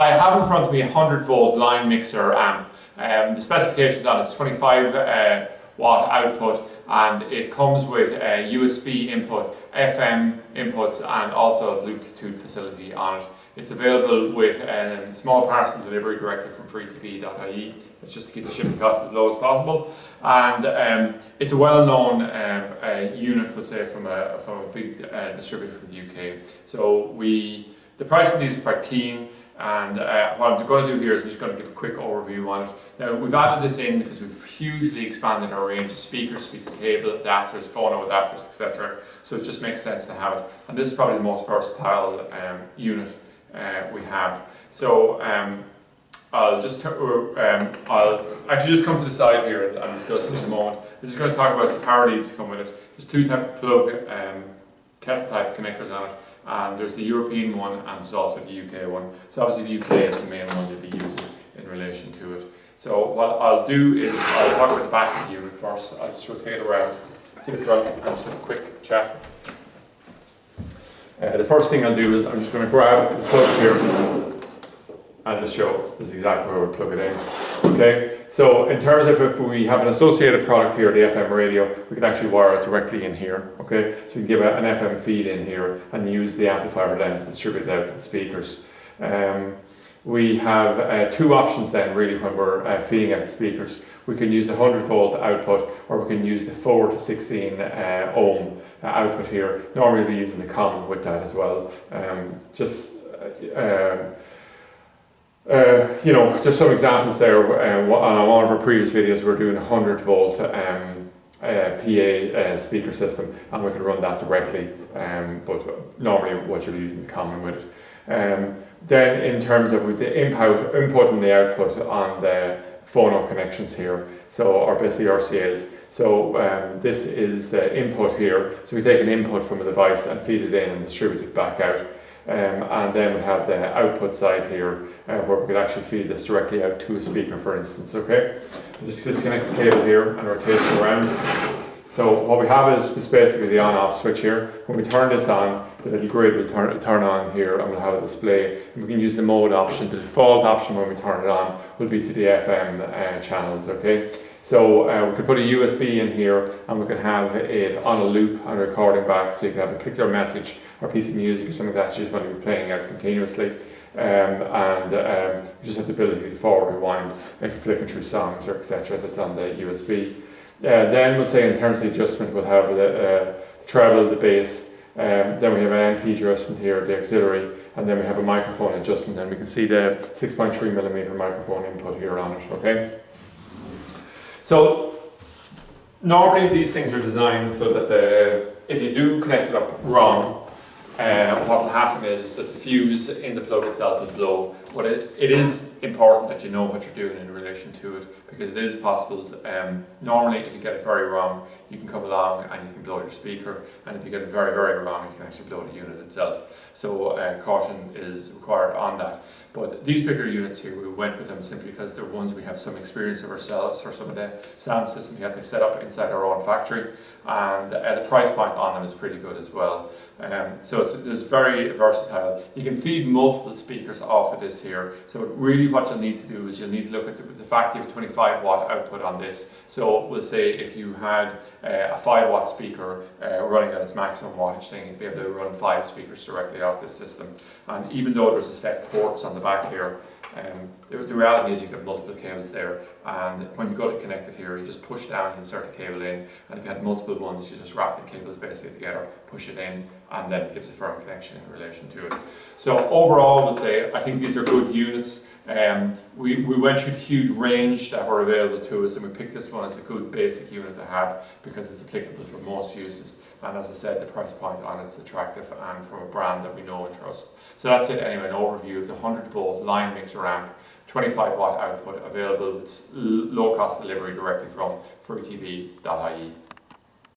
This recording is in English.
I have in front of me a 100-volt line mixer amp. The specifications on it is 25 watt output, and it comes with a USB input, FM inputs, and also a Bluetooth facility on it. It's available with small parcel delivery directly from freetv.ie. It's just to keep the shipping costs as low as possible, and it's a well-known unit, we'll say, from a big distributor from the UK. So the price of these is quite keen. And what I'm going to do here is I'm just going to give a quick overview on it. Now, we've added this in because we've hugely expanded our range of speakers, speaker cable, adapters, phono adapters, etc. So it just makes sense to have it. And this is probably the most versatile unit we have. So I'll actually just come to the side here and discuss it in a moment. I'm just going to talk about the power leads that come with it. There's two type of plug, kettle type connectors on it. And there's the European one, and there's also the UK one. So obviously the UK is the main one you'll be using in relation to it. So what I'll do is I'll talk about the back of the unit first. I'll just rotate around to the front and just have a quick chat. The first thing I'll do is I'm just going to grab the plug here and just show this is exactly where we'll plug it in. Okay, so in terms of if we have an associated product here, the FM radio, we can actually wire it directly in here. Okay, so we can give an FM feed in here and use the amplifier then to distribute it out to the speakers. We have two options then really when we're feeding out the speakers. We can use the 100-volt output, or we can use the 4 to 16 ohm output here. Normally we'll be using the common with that as well. There's some examples there. On one of our previous videos, we're doing a 100-volt PA speaker system, and we can run that directly. But normally, what you're using the common with it. Then, in terms of with the input and the output on the phono connections here, or basically RCAs. So this is the input here. So we take an input from a device and feed it in and distribute it back out. And then we have the output side here where we could actually feed this directly out to a speaker, for instance. Okay, I'll just disconnect the cable here and rotate it around. So what we have is basically the on-off switch here. When we turn this on, the little grid will turn on here, and we'll have a display. And we can use the mode option. The default option when we turn it on will be to the FM channels. Okay. So we could put a USB in here, and we could have it on a loop and recording back, so you can have a particular message or piece of music or something that you just want to be playing out continuously. You just have the ability to forward, rewind, if you're flicking through songs or etc. that's on the USB. Then we'll say in terms of the adjustment, we'll have the treble, the bass, then we have an MP adjustment here, the auxiliary, and then we have a microphone adjustment, and we can see the 6.3mm microphone input here on it. Okay. So normally these things are designed so that if you do connect it up wrong, what will happen is that the fuse in the plug itself will blow. But it is important that you know what you're doing in relation to it, because it is possible. Normally, if you get it very wrong, you can come along and you can blow your speaker, and if you get it very, very wrong, you can actually blow the unit itself. So caution is required on that. But these particular units here, we went with them simply because they're ones we have some experience of ourselves for some of the sound systems we have to set up inside our own factory, and the price point on them is pretty good as well. So it's very versatile. You can feed multiple speakers off of this here. So really what you'll need to do is you'll need to look at the fact you have a 25 watt output on this. So we'll say if you had a 5 watt speaker running at its maximum wattage thing, you'd be able to run 5 speakers directly off this system. And even though there's a set ports on the back here, the reality is you have multiple cables there, and when you go to connect it here, you just push down, you insert the cable in, and if you had multiple ones, you just wrap the cables basically together, push it in, and then it gives a firm connection in relation to it. So overall, we'll say I think these are good units. We went through the huge range that were available to us, and we picked this one as a good basic unit to have because it's applicable for most uses, and as I said, the price point on it's attractive and from a brand that we know and trust. So that's it anyway, an overview of the 100-volt line mixer amp, 25 watt output, available with low cost delivery directly from freetv.ie.